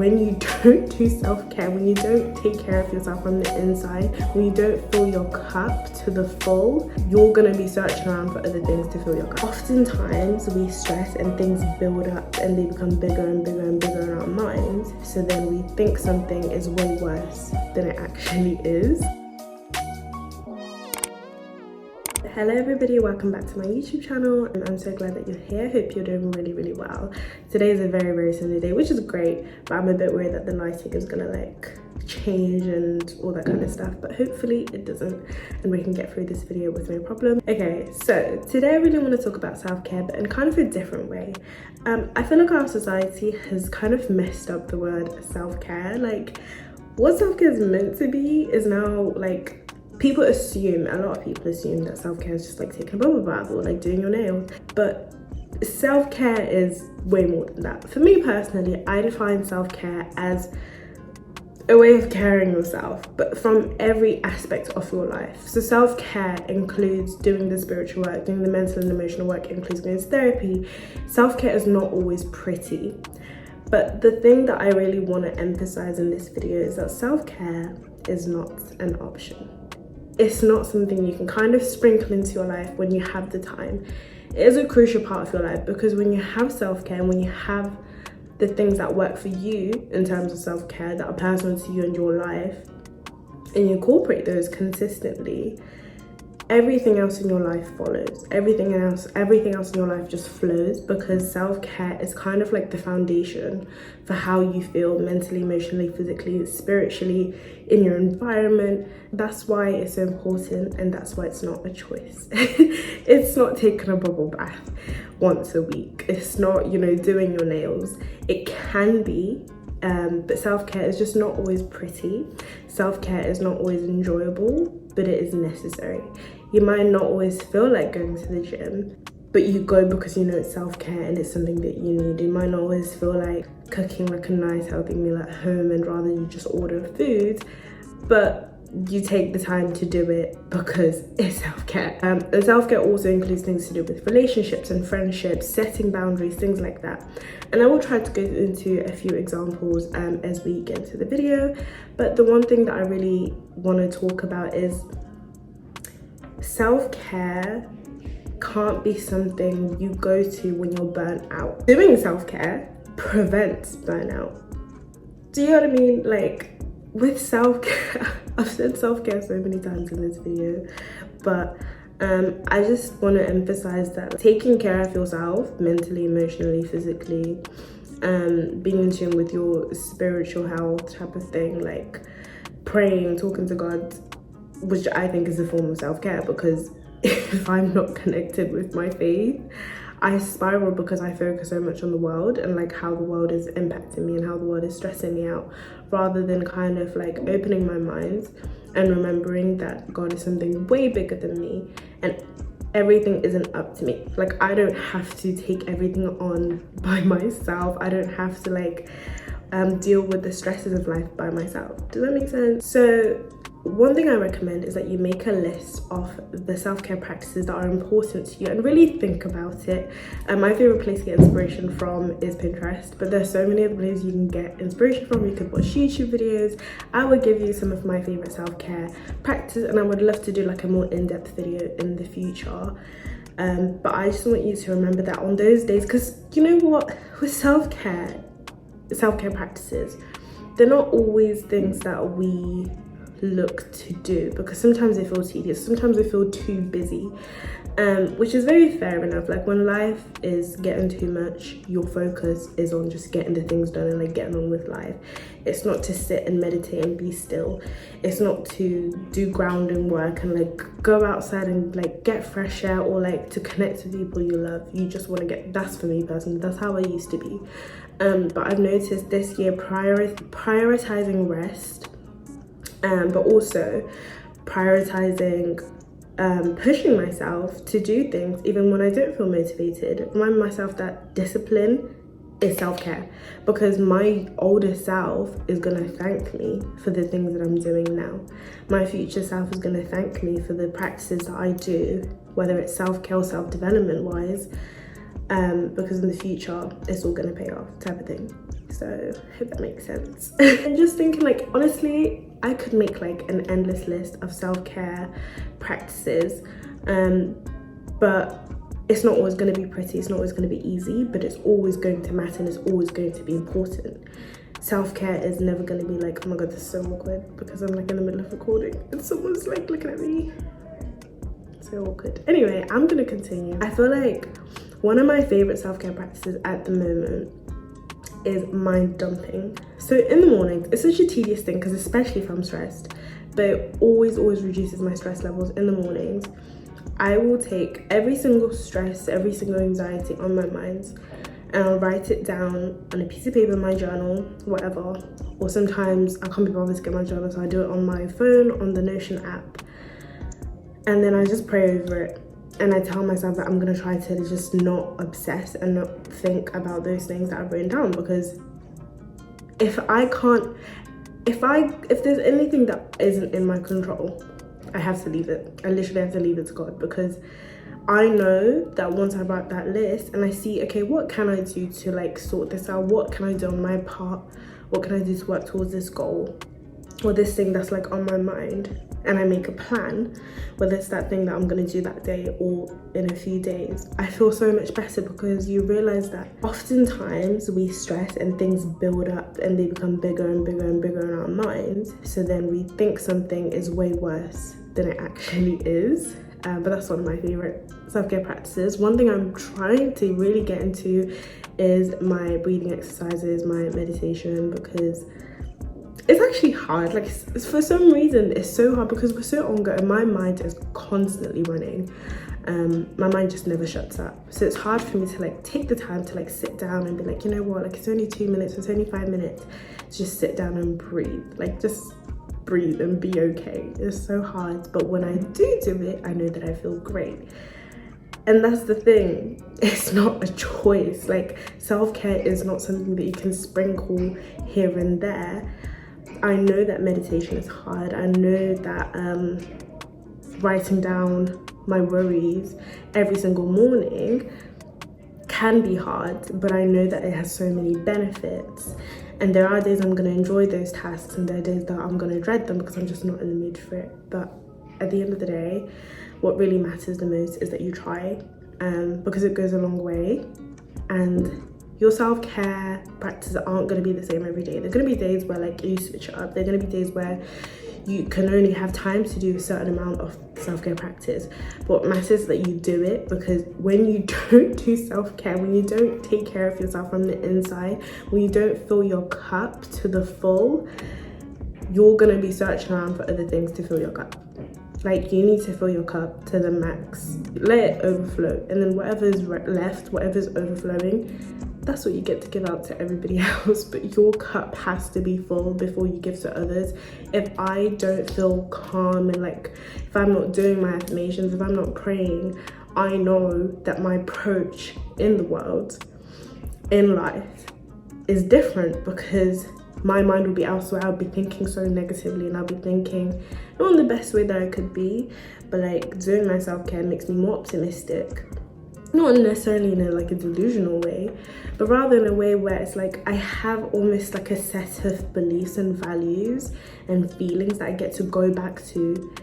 When you don't do self-care, when you don't take care of yourself from the inside, when you don't fill your cup to the full, you're gonna be searching around for other things to fill your cup. Oftentimes we stress and things build up and they become bigger and bigger and bigger in our minds. So then we think something is way worse than it actually is. Hello everybody, welcome back to my YouTube channel, and I'm so glad that you're here. Hope you're doing really well. Today is a very sunny day, which is great, but I'm a bit worried that the lighting is gonna like change and all that kind of stuff, but hopefully it doesn't and we can get through this video with no problem. Okay, so today I really want to talk about self-care, but in kind of a different way. I feel like our society has kind of messed up the word self-care. Like what self-care is meant to be is now like, people assume, a lot of people assume that self-care is just like taking a bubble bath or like doing your nails, but self-care is way more than that. For me personally, I define self-care as a way of caring yourself, but from every aspect of your life. So self-care includes doing the spiritual work, doing the mental and emotional work, includes going to therapy. Self-care is not always pretty, but the thing that I really want to emphasize in this video is that self-care is not an option. It's not something you can kind of sprinkle into your life when you have the time. It is a crucial part of your life, because when you have self-care and when you have the things that work for you in terms of self-care that are personal to you and your life, and you incorporate those consistently, everything else in your life follows. Everything else in your life just flows, because self-care is kind of like the foundation for how you feel mentally, emotionally, physically, spiritually, in your environment. That's why it's so important, and that's why it's not a choice. It's not taking a bubble bath once a week. It's not, you know, doing your nails. It can be, but self-care is just not always pretty. Self-care is not always enjoyable, but it is necessary. You might not always feel like going to the gym, but you go because you know it's self-care and it's something that you need. You might not always feel like cooking like a nice healthy meal at home, and rather you just order food, but you take the time to do it because it's self-care. And self-care also includes things to do with relationships and friendships, setting boundaries, things like that. And I will try to go into a few examples as we get into the video. But the one thing that I really want to talk about is self-care can't be something you go to when you're burnt out. Doing self-care prevents burnout. Do you know what I mean? Like with self-care, I've said self-care so many times in this video, but I just want to emphasize that taking care of yourself mentally, emotionally, physically, being in tune with your spiritual health type of thing, like praying, talking to God, which I think is a form of self-care, because if I'm not connected with my faith, I spiral because I focus so much on the world and like how the world is impacting me and how the world is stressing me out, rather than kind of like opening my mind and remembering that God is something way bigger than me and everything isn't up to me. Like I don't have to take everything on by myself. I don't have to like deal with the stresses of life by myself. Does that make sense? So one thing I recommend is that you make a list of the self-care practices that are important to you and really think about it. My favorite place to get inspiration from is Pinterest, but there's so many other places you can get inspiration from. You could watch YouTube videos. I would give you some of my favorite self-care practices, and I would love to do like a more in-depth video in the future. But I just want you to remember that on those days, because you know what, with self-care practices, they're not always things that we look to do, because sometimes they feel tedious, sometimes they feel too busy, which is very fair enough. Like when life is getting too much, your focus is on just getting the things done and like getting on with life. It's not to sit and meditate and be still. It's not to do grounding work and like go outside and like get fresh air, or like to connect with people you love. You just want to get, that's for me personally, that's how I used to be. But I've noticed this year prioritizing rest, but also prioritizing pushing myself to do things even when I don't feel motivated. Remind myself that discipline is self-care, because my older self is gonna thank me for the things that I'm doing now. My future self is gonna thank me for the practices that I do, whether it's self-care or self-development wise, because in the future it's all gonna pay off type of thing. So I hope that makes sense. And just thinking, like, honestly, I could make like an endless list of self-care practices, but it's not always going to be pretty, it's not always going to be easy, but it's always going to matter and it's always going to be important. Self-care is never going to be like, oh my god, this is so awkward because I'm like in the middle of recording and someone's like looking at me. So awkward. Anyway, I'm gonna continue. I feel like one of my favorite self-care practices at the moment is mind dumping. So in the mornings, it's such a tedious thing because especially if I'm stressed, but it always reduces my stress levels in the mornings. I will take every single stress, every single anxiety on my mind and I'll write it down on a piece of paper in my journal, whatever. Or sometimes I can't be bothered to get my journal, so I do it on my phone, on the Notion app. And then I just pray over it. And I tell myself that I'm gonna try to just not obsess and not think about those things that I've written down, because if there's anything that isn't in my control, I have to leave it. I literally have to leave it to God, because I know that once I write that list and I see, okay, what can I do to like sort this out? What can I do on my part? What can I do to work towards this goal or this thing that's like on my mind? And I make a plan, whether it's that thing that I'm gonna do that day or in a few days, I feel so much better, because you realize that oftentimes we stress and things build up and they become bigger and bigger and bigger in our minds. So then we think something is way worse than it actually is. But that's one of my favorite self-care practices. One thing I'm trying to really get into is my breathing exercises, my meditation, because it's actually hard. Like, for some reason it's so hard because we're so on go and my mind is constantly running. My mind just never shuts up, so it's hard for me to like take the time to like sit down and be like, you know what, like it's only 2 minutes, it's only 5 minutes, just sit down and breathe. Like, just breathe and be okay. It's so hard, but when I do it, I know that I feel great. And that's the thing, it's not a choice. Like, self-care is not something that you can sprinkle here and there. I know that meditation is hard. I know that writing down my worries every single morning can be hard, but I know that it has so many benefits. And there are days I'm going to enjoy those tasks and there are days that I'm going to dread them because I'm just not in the mood for it. But at the end of the day, what really matters the most is that you try, because it goes a long way. And your self-care practices aren't going to be the same every day. There are going to be days where like you switch it up. There are going to be days where you can only have time to do a certain amount of self-care practice. But what matters is that you do it, because when you don't do self-care, when you don't take care of yourself from the inside, when you don't fill your cup to the full, you're going to be searching around for other things to fill your cup. Like, you need to fill your cup to the max, let it overflow, and then whatever's left, whatever's overflowing, that's what you get to give out to everybody else. But your cup has to be full before you give to others. If I don't feel calm and like, if I'm not doing my affirmations, if I'm not praying, I know that my approach in the world, in life, is different, because my mind will be elsewhere. I'll be thinking so negatively and I'll be thinking not in the best way that I could be, but like doing my self-care makes me more optimistic. Not necessarily in a delusional way, but rather in a way where it's like I have almost like a set of beliefs and values and feelings that I get to go back to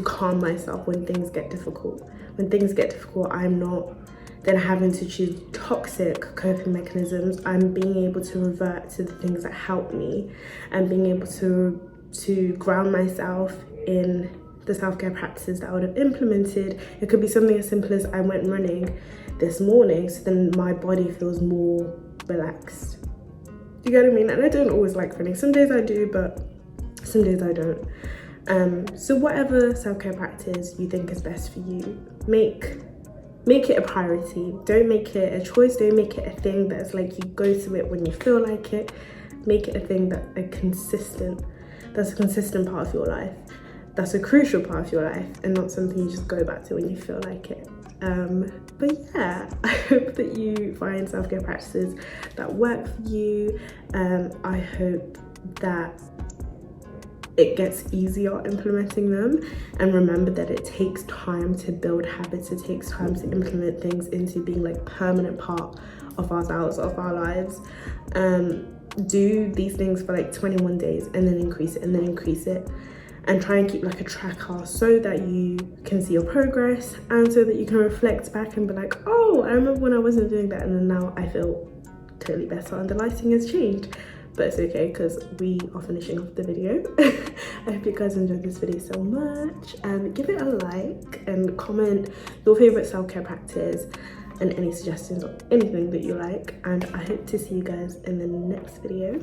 calm myself when things get difficult. When things get difficult, I'm not then having to choose toxic coping mechanisms. I'm being able to revert to the things that help me and being able to ground myself in the self-care practices that I would have implemented. It could be something as simple as I went running this morning, so then my body feels more relaxed. You get what I mean? And I don't always like running. Some days I do, but some days I don't. So whatever self-care practice you think is best for you, make it a priority. Don't make it a choice. Don't make it a thing that's like you go to it when you feel like it. Make it a thing that's a consistent part of your life. That's a crucial part of your life, and not something you just go back to when you feel like it. But yeah, I hope that you find self-care practices that work for you. I hope that it gets easier implementing them, and remember that it takes time to build habits. It takes time to implement things into being like permanent part of ourselves, of our lives. do these things for like 21 days and then increase it and then increase it, and try and keep like a tracker so that you can see your progress and so that you can reflect back and be like, oh, I remember when I wasn't doing that and then now I feel totally better and the lighting has changed. But it's okay because we are finishing off the video. I hope you guys enjoyed this video so much, and give it a like and comment your favorite self-care practice and any suggestions or anything that you like, and I hope to see you guys in the next video.